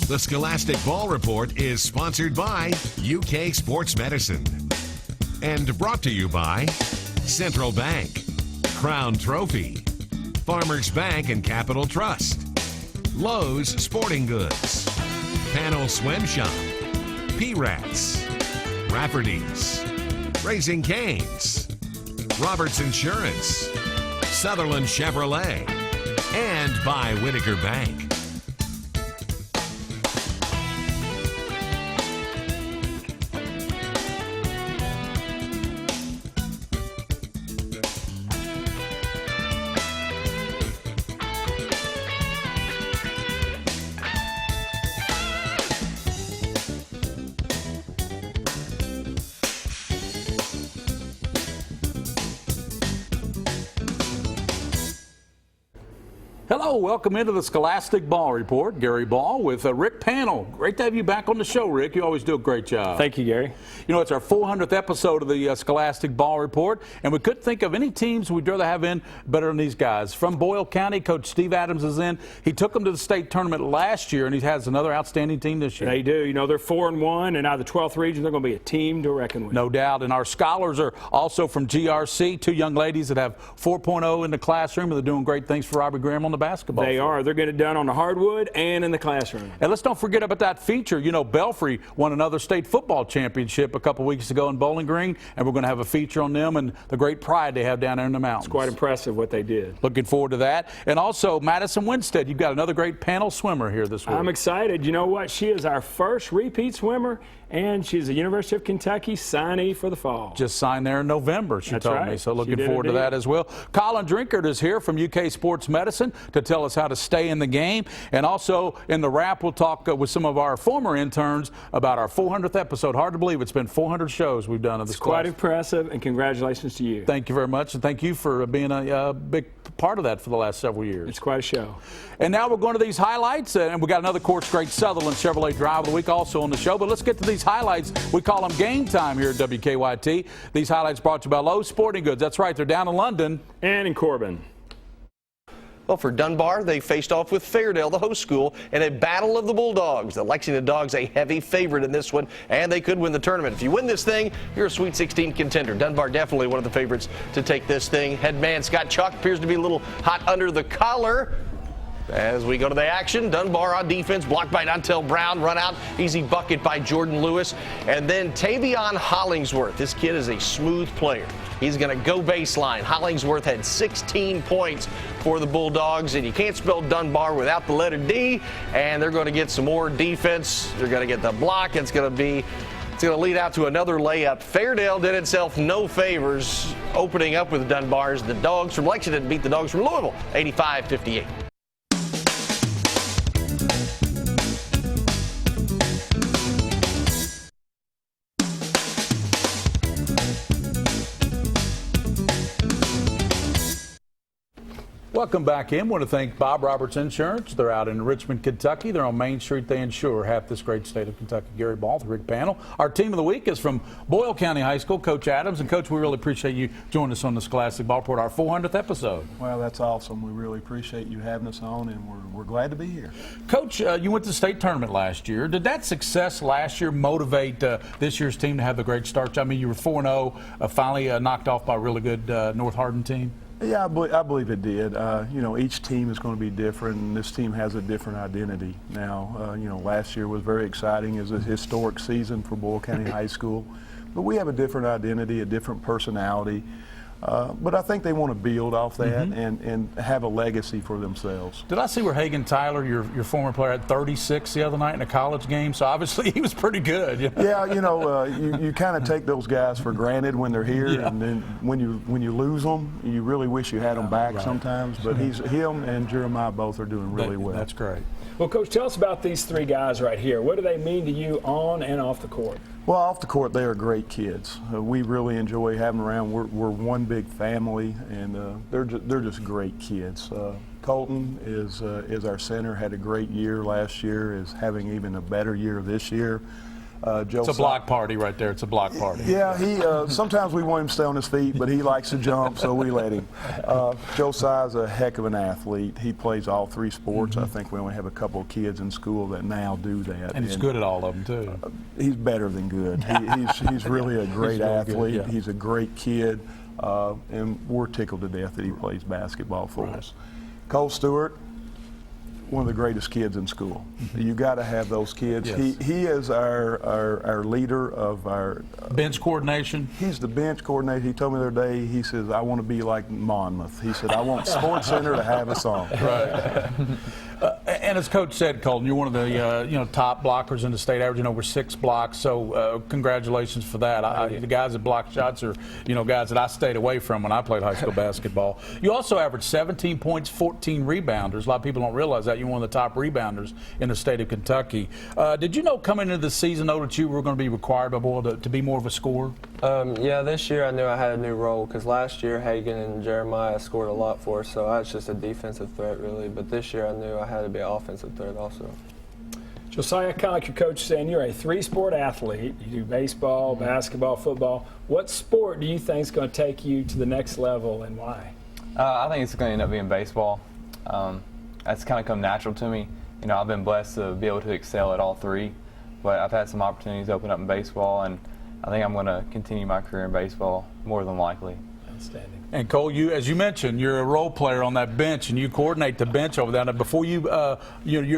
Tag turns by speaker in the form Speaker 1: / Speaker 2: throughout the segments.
Speaker 1: The Scholastic Ball Report is sponsored by UK Sports Medicine and brought to you by Central Bank, Crown Trophy, Farmers Bank and Capital Trust, Lowe's Sporting Goods, Panel Swim Shop, P-Rats, Rafferty's, Raising Cane's, Roberts Insurance, Sutherland Chevrolet, and by Whitaker Bank.
Speaker 2: Hello, welcome into the Scholastic Ball Report. Gary Ball with Rick Panel. Great to have you back on the show, Rick. You always do a great job.
Speaker 3: Thank you, Gary.
Speaker 2: You know, it's our 400th episode of the Scholastic Ball Report, and we couldn't think of any teams we'd rather have in better than these guys. From Boyle County, Coach Steve Adams is in. He took them to the state tournament last year, and he has another outstanding team this year.
Speaker 3: They do. You know, they're 4-1, and out of the 12th region, they're going to be a team to reckon with.
Speaker 2: No doubt. And our scholars are also from GRC, two young ladies that have 4.0 in the classroom, and they're doing great things for Robbie Graham on the basketball
Speaker 3: They
Speaker 2: field.
Speaker 3: are. They're getting it done on the hardwood and in the classroom.
Speaker 2: And let's don't forget about that feature. You know, Belfry won another state football championship a couple weeks ago in Bowling Green, and we're going to have a feature on them and the great pride they have down there in the mountains.
Speaker 3: It's quite impressive what they did.
Speaker 2: Looking forward to that. And also, Madison Winstead, you've got another great panel swimmer here this week.
Speaker 3: I'm excited. You know what? She is our first repeat swimmer, and she's a University of Kentucky signee for the fall.
Speaker 2: Just signed there in November, she told me. So looking forward to that as well. Colin Drinkard is here from UK Sports Medicine to tell us how to stay in the game. And also in the wrap, we'll talk with some of our former interns about our 400th episode. Hard to believe it's been 400 shows we've done of this class.
Speaker 3: Quite impressive, and congratulations to you.
Speaker 2: Thank you very much, and thank you for being a big part of that for the last several years.
Speaker 3: It's quite a show.
Speaker 2: And now we're going to these highlights, and we got another course great Sutherland Chevrolet Drive of the Week also on the show. But let's get to these highlights. We call them game time here at WKYT. These highlights brought to you by Lowe's Sporting Goods. That's right, they're down in London.
Speaker 3: And in Corbin.
Speaker 4: Well, for Dunbar, they faced off with Fairdale, the host school, in a battle of the Bulldogs. The Lexington Dogs a heavy favorite in this one, and they could win the tournament. If you win this thing, you're a Sweet 16 contender. Dunbar definitely one of the favorites to take this thing. Head man Scott Chuck appears to be a little hot under the collar. As we go to the action, Dunbar on defense, blocked by Dontel Brown, run out, easy bucket by Jordan Lewis. And then Tavion Hollingsworth. This kid is a smooth player. He's going to go baseline. Hollingsworth had 16 points for the Bulldogs, and you can't spell Dunbar without the letter D, and they're going to get some more defense. They're going to get the block. It's going to lead out to another layup. Fairdale did itself no favors opening up with Dunbar's. The Dogs from Lexington beat the Dogs from Louisville 85-58.
Speaker 2: Welcome back in. I want to thank Bob Roberts Insurance. They're out in Richmond, Kentucky. They're on Main Street. They insure half this great state of Kentucky. Gary Ball, the Rick Panel. Our team of the week is from Boyle County High School, Coach Adams. And, Coach, we really appreciate you joining us on the Scholastic Ball Report, our 400th episode.
Speaker 5: Well, that's awesome. We really appreciate you having us on, and we're glad to be here.
Speaker 2: Coach, you went to the state tournament last year. Did that success last year motivate this year's team to have the great start? I mean, you were 4-0, finally knocked off by a really good North Hardin team.
Speaker 5: Yeah, I believe it did. You know, each team is going to be different, and this team has a different identity now. You know, last year was very exciting. It was a historic season for Boyle County High School. But we have a different identity, a different personality. But I think they want to build off that and have a legacy for themselves.
Speaker 2: Did I see where Hagan Tyler, your former player, had 36 the other night in a college game? So obviously he was pretty good.
Speaker 5: Yeah, you know, you kind of take those guys for granted when they're here, and then when you lose them, you really wish you had them back sometimes. But him and Jeremiah both are doing really well.
Speaker 2: That's great.
Speaker 3: Well, Coach, tell us about these three guys right here. What do they mean to you on and off the court?
Speaker 5: Well, off the court, they are great kids. We really enjoy having them around. We're one big family, and they're just great kids. Colton is our center. Had a great year last year. Is having even a better year this year.
Speaker 2: It's a block party right there. It's a block party.
Speaker 5: Yeah, he sometimes we want him to stay on his feet, but he likes to jump, so we let him. Josiah's a heck of an athlete. He plays all 3 sports. I think we only have a couple of kids in school that now do that.
Speaker 2: And he's good at all of them, too.
Speaker 5: He's better than good. He's really a great athlete.
Speaker 2: Good, yeah.
Speaker 5: He's a great kid, and we're tickled to death that he plays basketball for us. Cole Stewart, one of the greatest kids in school. You got to have those kids.
Speaker 2: Yes.
Speaker 5: He is our leader of our
Speaker 2: bench coordination.
Speaker 5: He's the bench coordinator. He told me the other day, he says, I want to be like Monmouth. He said, I want Sports Center to have a song.
Speaker 2: Right. And as Coach said, Colton, you're one of the top blockers in the state, averaging over 6 blocks. So congratulations for that. The guys that block shots are guys that I stayed away from when I played high school basketball. You also averaged 17 points, 14 rebounders. A lot of people don't realize that. You're one of the top rebounders in the state of Kentucky. Did you know coming into the season, though, that you were going to be required by Boyle to be more of a scorer?
Speaker 6: Yeah, this year I knew I had a new role because last year Hagan and Jeremiah scored a lot for us, so I was just a defensive threat, really. But this year I knew I had to be an offensive threat also.
Speaker 3: Josiah, kind of like your coach saying, you're a 3-sport athlete. You do baseball, basketball, football. What sport do you think is going to take you to the next level, and why?
Speaker 7: I think it's going to end up being baseball. That's kind of come natural to me. I've been blessed to be able to excel at all 3, but I've had some opportunities open up in baseball, and I think I'm going to continue my career in baseball more than likely.
Speaker 3: Outstanding.
Speaker 2: And Cole, as you mentioned, you're a role player on that bench, and you coordinate the bench over there. Now, before you're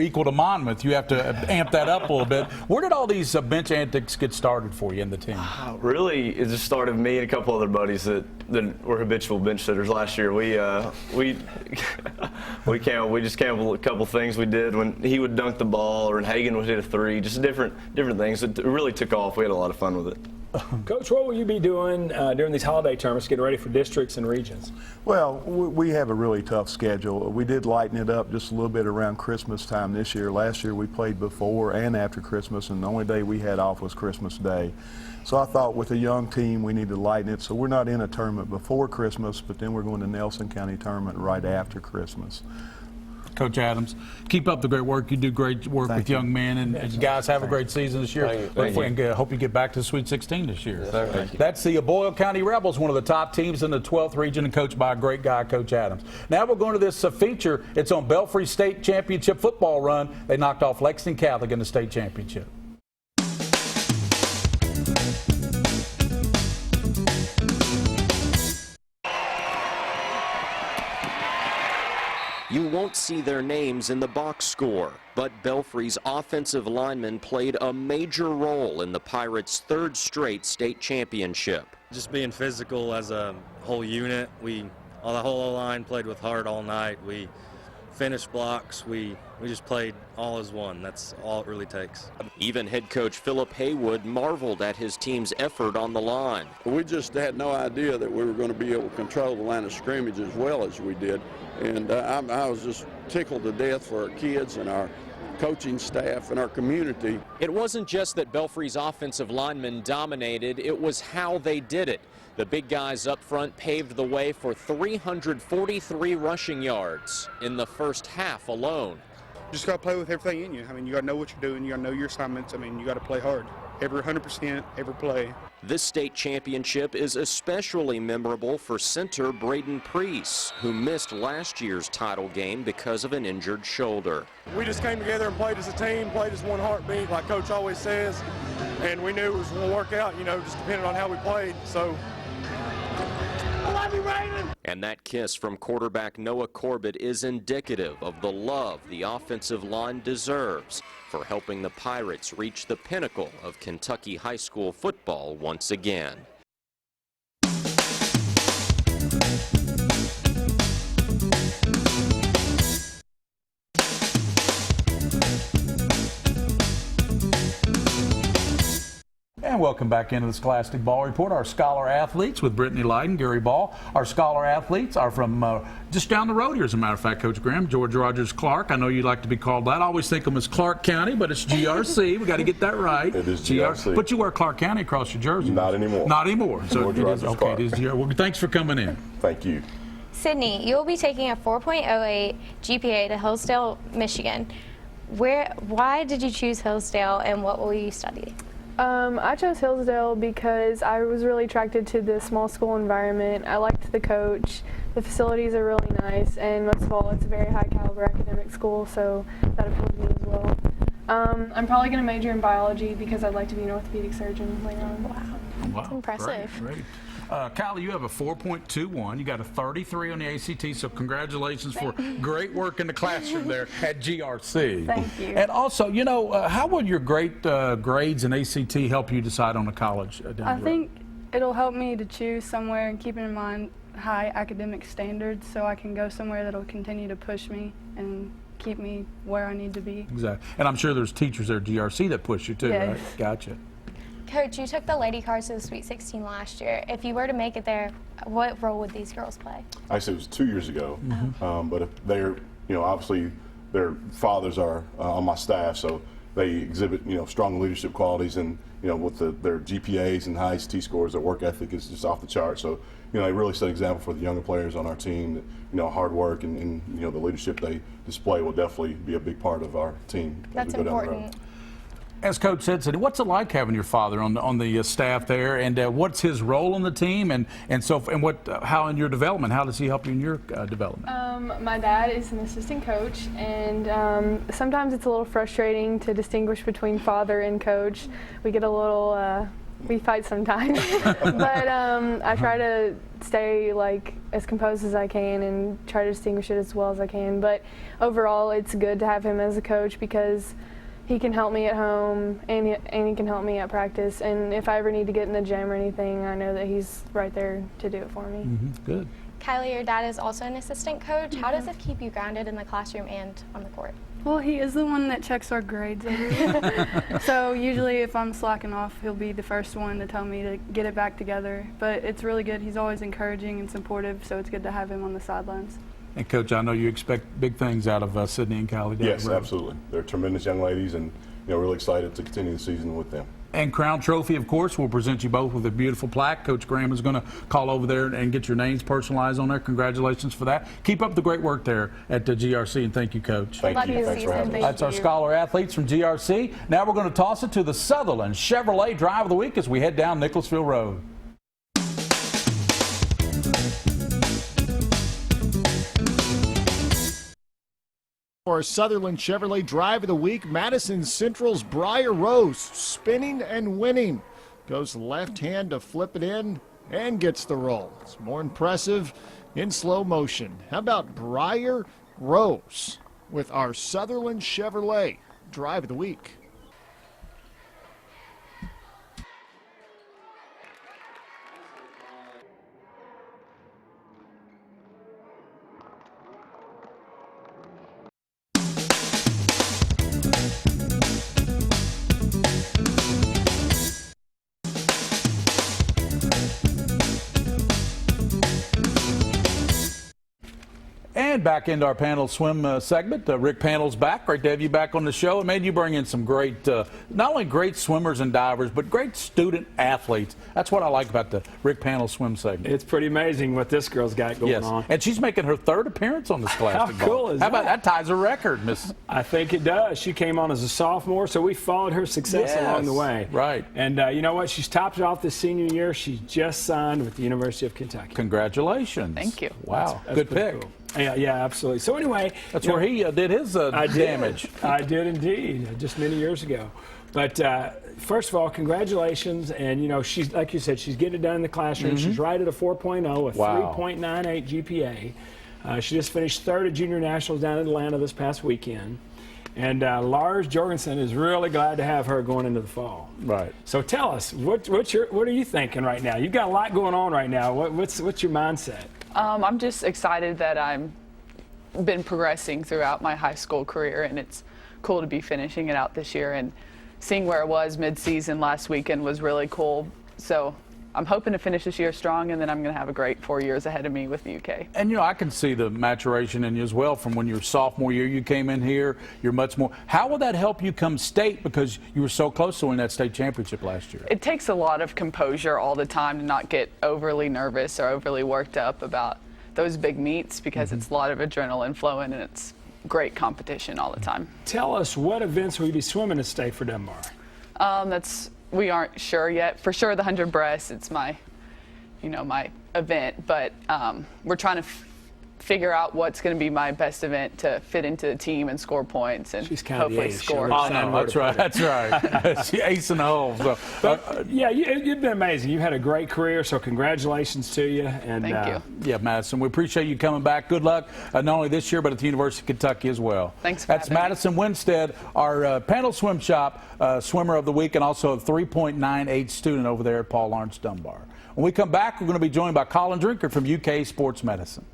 Speaker 2: equal to Monmouth, you have to amp that up a little bit. Where did all these bench antics get started for you in the team?
Speaker 8: Really, it just started with me and a couple other buddies that were habitual bench sitters last year. We just came up with a couple things we did when he would dunk the ball or when Hagan would hit a 3, just different things. It really took off. We had a lot of fun with it.
Speaker 3: Coach, what will you be doing during these holiday tournaments, getting ready for districts and regions?
Speaker 5: Well, we have a really tough schedule. We did lighten it up just a little bit around Christmas time this year. Last year we played before and after Christmas, and the only day we had off was Christmas Day. So I thought with a young team we need to lighten it. So we're not in a tournament before Christmas, but then we're going to Nelson County tournament right after Christmas.
Speaker 2: Coach Adams, keep up the great work. You do great work with young men, and you guys have a great season this year. And hope you get back to the Sweet 16 this year.
Speaker 6: Yes,
Speaker 2: that's the Boyle County Rebels, one of the top teams in the 12th region, and coached by a great guy, Coach Adams. Now we're going to this feature. It's on Belfry State Championship football run. They knocked off Lexington Catholic in the state championship.
Speaker 9: You won't see their names in the box score, but Belfry's offensive linemen played a major role in the Pirates' 3rd straight state championship.
Speaker 10: Just being physical as a whole unit. The whole line played with heart all night. We finished blocks. We just played all as one. That's all it really takes.
Speaker 9: Even head coach Philip Haywood marveled at his team's effort on the line.
Speaker 11: We just had no idea that we were going to be able to control the line of scrimmage as well as we did. And I was just tickled to death for our kids and our coaching staff and our community.
Speaker 9: It wasn't just that Belfry's offensive linemen dominated, it was how they did it. The big guys up front paved the way for 343 rushing yards in the first half alone.
Speaker 12: Just got to play with everything in you. I mean, you got to know what you're doing. You got to know your assignments. I mean, you got to play hard. Every 100%, every play.
Speaker 9: This state championship is especially memorable for center Braden Preece, who missed last year's title game because of an injured shoulder.
Speaker 12: We just came together and played as a team, played as one heartbeat, like Coach always says, and we knew it was going to work out, just depending on how we played. So, I love you, Braden!
Speaker 9: And that kiss from quarterback Noah Corbett is indicative of the love the offensive line deserves for helping the Pirates reach the pinnacle of Kentucky high school football once again.
Speaker 2: And welcome back into the Scholastic Ball Report. Our scholar athletes with Brittany Lyden, Gary Ball. Our scholar athletes are from just down the road here, as a matter of fact, Coach Graham, George Rogers Clark. I know you like to be called that. I always think of them as Clark County, but it's GRC. We got to get that right.
Speaker 13: It is GRC.
Speaker 2: But you wear Clark County across your jersey.
Speaker 13: Not anymore.
Speaker 2: Not anymore. So
Speaker 13: George Rogers
Speaker 2: okay,
Speaker 13: Clark.
Speaker 2: it is GRC. Well, thanks for coming in.
Speaker 13: Thank you.
Speaker 14: Sydney, you'll be taking a 4.08 GPA to Hillsdale, Michigan. Why did you choose Hillsdale, and what will you study?
Speaker 13: I chose Hillsdale because I was really attracted to the small school environment. I liked the coach. The facilities are really nice, and most of all, it's a very high caliber academic school, so that appealed to me as well. I'm probably going to major in biology because I'd like to be an orthopedic surgeon later on.
Speaker 14: Wow. That's impressive.
Speaker 2: Great. Kylie, you have a 4.21. You got a 33 on the ACT, so congratulations for great work in the classroom there at GRC.
Speaker 13: Thank you.
Speaker 2: And also, you know, how will your great grades in ACT help you decide on a college down the road?
Speaker 15: I think it'll help me to choose somewhere and keeping in mind high academic standards so I can go somewhere that'll continue to push me and keep me where I need to be.
Speaker 2: Exactly. And I'm sure there's teachers there at GRC that push you too,
Speaker 15: Yes.
Speaker 2: right? Gotcha.
Speaker 14: Coach, you took the Lady Cars to the Sweet 16 last year. If you were to make it there, what role would these girls play?
Speaker 16: Actually, it was 2 years ago. But if they're, you know, obviously their fathers are on my staff, so they exhibit, you know, strong leadership qualities, and, you know, with their GPAs and high ICT scores, their work ethic is just off the chart. So, you know, they really set an example for the younger players on our team that, you know, hard work and you know, the leadership they display will definitely be a big part of our team as we go down the road.
Speaker 2: As Coach said, what's it like having your father on the staff there, and what's his role on the team, and how in your development? How does he help you in your development?
Speaker 13: My dad is an assistant coach, and sometimes it's a little frustrating to distinguish between father and coach. We get a little, we fight sometimes, but I try to stay like as composed as I can and try to distinguish it as well as I can. But overall, it's good to have him as a coach because he can help me at home, and he can help me at practice. And if I ever need to get in the gym or anything, I know that he's right there to do it for me.
Speaker 2: Good.
Speaker 14: Kylie, your dad is also an assistant coach. How does it keep you grounded in the classroom and on the court?
Speaker 15: Well, he is the one that checks our grades every week. So usually if I'm slacking off, he'll be the first one to tell me to get it back together. But it's really good. He's always encouraging and supportive, so it's good to have him on the sidelines.
Speaker 2: And Coach, I know you expect big things out of Sydney and Kylie.
Speaker 16: Yes, absolutely. They're tremendous young ladies, and, you know, really excited to continue the season with them.
Speaker 2: And Crown Trophy, of course, will present you both with a beautiful plaque. Coach Graham is going to call over there and get your names personalized on there. Congratulations for that. Keep up the great work there at the GRC, and thank you, Coach.
Speaker 16: Thank you. Thanks for having us.
Speaker 2: That's our Scholar athletes from GRC. Now we're going to toss it to the Sutherland Chevrolet Drive of the Week as we head down Nicholasville Road.
Speaker 17: For Sutherland Chevrolet Drive of the Week, Madison Central's Briar Rose spinning and winning. Goes left hand to flip it in and gets the roll. It's more impressive in slow motion. How about Briar Rose with our Sutherland Chevrolet Drive of the Week?
Speaker 2: And back into our panel swim segment. Rick Panel's back. Great to have you back on the show. And man, you bring in some great, not only great swimmers and divers, but great student athletes. That's what I like about the Rick Panel swim segment.
Speaker 3: It's pretty amazing what this girl's got going on.
Speaker 2: And she's making her third appearance on the Scholastic
Speaker 3: How cool is
Speaker 2: How about that? Ties a record, Miss.
Speaker 3: I think it does. She came on as a sophomore, so we followed her success along the way.
Speaker 2: Right.
Speaker 3: And you know what? She's topped it off this senior year. She just signed with the University of Kentucky.
Speaker 2: Congratulations.
Speaker 15: Thank you.
Speaker 2: Wow.
Speaker 3: That's
Speaker 2: Good pick.
Speaker 3: Cool. Yeah, absolutely. So anyway,
Speaker 2: that's where he did his damage.
Speaker 3: I did indeed, just many years ago. But first of all, congratulations. And you know, she's like you said, she's getting it done in the classroom. She's right at a 4.0, a 3.98 GPA. She just finished third at Junior Nationals down in Atlanta this past weekend. And Lars Jorgensen is really glad to have her going into the fall.
Speaker 2: Right.
Speaker 3: So tell us, what are you thinking right now? You've got a lot going on right now. What's your mindset?
Speaker 18: I'm just excited that I've been progressing throughout my high school career, and it's cool to be finishing it out this year. And seeing where it was mid-season last weekend was really cool. So I'm hoping to finish this year strong, and then I'm going to have a great 4 years ahead of me with the UK.
Speaker 2: And, you know, I can see the maturation in you as well from when your sophomore year you came in here. You're much more. How will that help you come state, because you were so close to winning that state championship last year?
Speaker 18: It takes a lot of composure all the time to not get overly nervous or overly worked up about those big meets, because it's a lot of adrenaline flowing, and it's great competition all the time.
Speaker 3: Tell us, what events will you be swimming at state for Dunbar?
Speaker 18: we aren't sure yet. For sure, the 100 breasts, it's my, my event, but we're trying to figure out what's going to be my best event to fit into the team and score points and hopefully score.
Speaker 2: Oh, no, that's right. That's right. She ace in the hole. So,
Speaker 3: yeah, you've been amazing. You had a great career, so congratulations to you. And
Speaker 18: thank you.
Speaker 2: Yeah, Madison, we appreciate you coming back. Good luck, not only this year, but at the University of Kentucky as well.
Speaker 18: Thanks for
Speaker 2: That's Madison Winstead, our panel swim shop swimmer of the week, and also a 3.98 student over there at Paul Laurence Dunbar. When we come back, we're going to be joined by Colin Drinkard from UK Sports Medicine.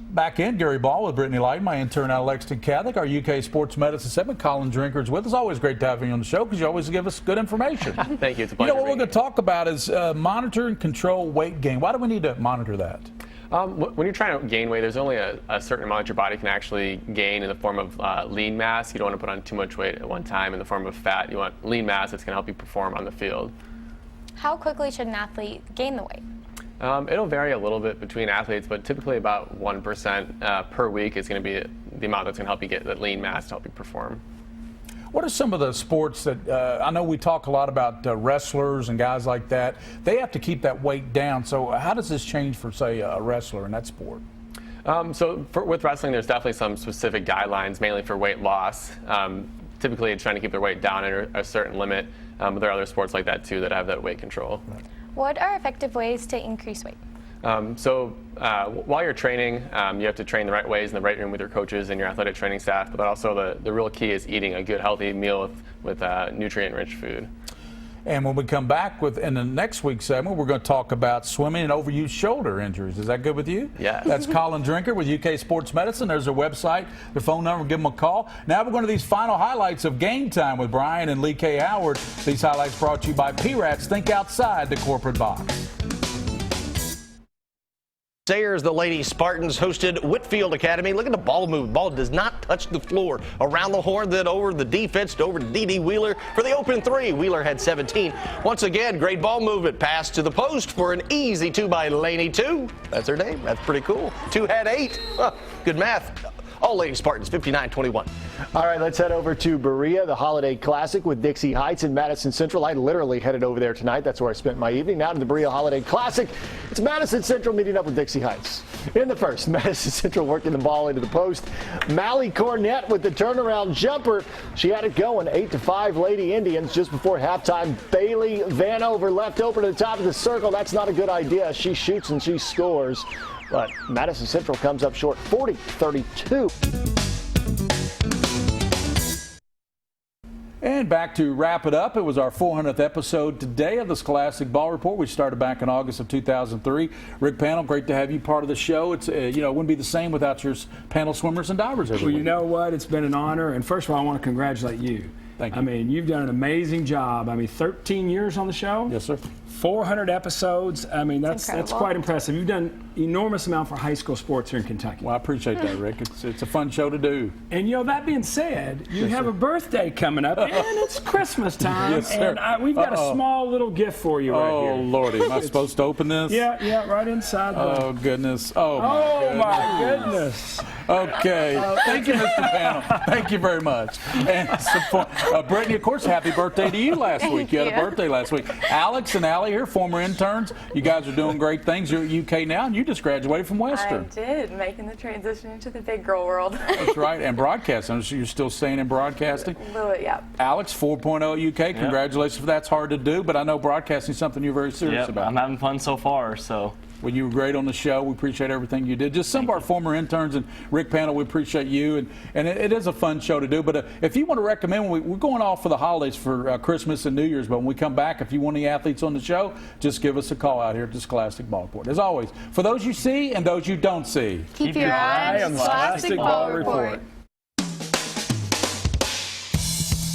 Speaker 2: Back in, Gary Ball with Brittany Light, my intern out of Lexington Catholic. Our UK Sports Medicine segment, Colin Drinkard's with us. Always great to have you on the show because you always give us good information.
Speaker 19: Thank you. It's a pleasure.
Speaker 2: What we're going to talk about is monitor and control weight gain. Why do we need to monitor that?
Speaker 19: When you're trying to gain weight, there's only a certain amount your body can actually gain in the form of lean mass. You don't want to put on too much weight at one time. In the form of fat, you want lean mass that's going to help you perform on the field.
Speaker 14: How quickly should an athlete gain the weight?
Speaker 19: It'll vary a little bit between athletes, but typically about 1% per week is going to be the amount that's going to help you get that lean mass to help you perform.
Speaker 2: What are some of the sports that I know we talk a lot about wrestlers and guys like that? They have to keep that weight down. So how does this change for, say, a wrestler in that sport?
Speaker 19: With wrestling, there's definitely some specific guidelines, mainly for weight loss. Typically, it's trying to keep their weight down at a certain limit. But there are other sports like that, too, that have that weight control. Right.
Speaker 14: What are effective ways to increase weight?
Speaker 19: While you're training, you have to train the right ways in the weight room with your coaches and your athletic training staff. But also the real key is eating a good, healthy meal with nutrient-rich food.
Speaker 2: And when we come back in the next week's segment, we're going to talk about swimming and overused shoulder injuries. Is that good with you?
Speaker 19: Yeah.
Speaker 2: That's Colin Drinkard with UK Sports Medicine. There's their website, their phone number. Give them a call. Now we're going to these final highlights of Game Time with Brian and Lee K. Howard. These highlights brought to you by P-Rats. Think outside the corporate box.
Speaker 4: Sayers, the Lady Spartans hosted Whitfield Academy. Look at the ball move. The ball does not touch the floor. Around the horn, then over the defense, over to D.D. Wheeler for the open three. Wheeler had 17. Once again, great ball movement. Pass to the post for an easy two by Laney 2. That's her name. That's pretty cool. 2 had 8. Good math. All Lady Spartans, 59-21.
Speaker 17: All right, let's head over to Berea, the Holiday Classic with Dixie Heights in Madison Central. I literally headed over there tonight. That's where I spent my evening. Now to the Berea Holiday Classic. It's Madison Central meeting up with Dixie Heights. In the first, Madison Central working the ball into the post. Mally Cornett with the turnaround jumper. She had it going, 8-5 Lady Indians just before halftime. Bailey Vanover left open to the top of the circle. That's not a good idea. She shoots and she scores. But Madison Central comes up short, 40-32.
Speaker 2: And back to wrap it up. It was our 400th episode today of the Scholastic Ball Report. We started back in August of 2003. Rick Panel, great to have you part of the show. It's it wouldn't be the same without your panel swimmers and divers every week.
Speaker 3: Well, you know what? It's been an honor. And first of all, I want to congratulate you.
Speaker 2: Thank you.
Speaker 3: I mean, you've done an amazing job. 13 years on the show.
Speaker 2: Yes, sir.
Speaker 3: 400 episodes. I mean, that's quite impressive. You've done enormous amount for high school sports here in Kentucky.
Speaker 2: Well, I appreciate that, Rick. It's a fun show to do.
Speaker 3: And that being said, you have a birthday coming up, and it's Christmas time.
Speaker 2: Yes, sir.
Speaker 3: And we've got a small little gift for you right here.
Speaker 2: Oh, Lordy. Am I supposed to open this?
Speaker 3: Yeah, right inside.
Speaker 2: Oh, goodness. Oh, my goodness. Okay. Thank you, Mr. Panel. Thank you very much. And Brittany, of course, happy birthday to you last week. You had a birthday last week. Alex and Allie here, former interns. You guys are doing great things. You're at UK now, and you just graduated from Western.
Speaker 20: I did, making the transition into the big girl world.
Speaker 2: That's right, and broadcasting. So you're still staying in broadcasting?
Speaker 20: A little bit, yeah.
Speaker 2: Alex, 4.0 UK, congratulations for that. It's hard to do, but I know broadcasting is something you're very serious about.
Speaker 21: I'm having fun so far, so.
Speaker 2: Well, you were great on the show. We appreciate everything you did. Just some of our former interns and Rick Panel, we appreciate you. And it is a fun show to do. But if you want to recommend, we're going off for the holidays for Christmas and New Year's. But when we come back, if you want any athletes on the show, just give us a call out here at the Scholastic Ball Report. As always, for those you see and those you don't see,
Speaker 14: keep your eye on the Scholastic Ball Report.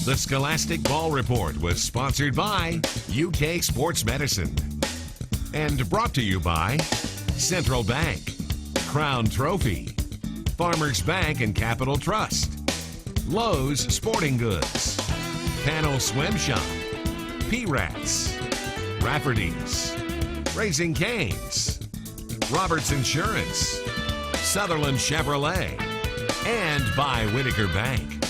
Speaker 1: The Scholastic Ball Report was sponsored by UK Sports Medicine. And brought to you by Central Bank, Crown Trophy, Farmers Bank and Capital Trust, Lowe's Sporting Goods, Panel Swim Shop, P-Rats, Rafferty's, Raising Cane's, Roberts Insurance, Sutherland Chevrolet, and by Whitaker Bank.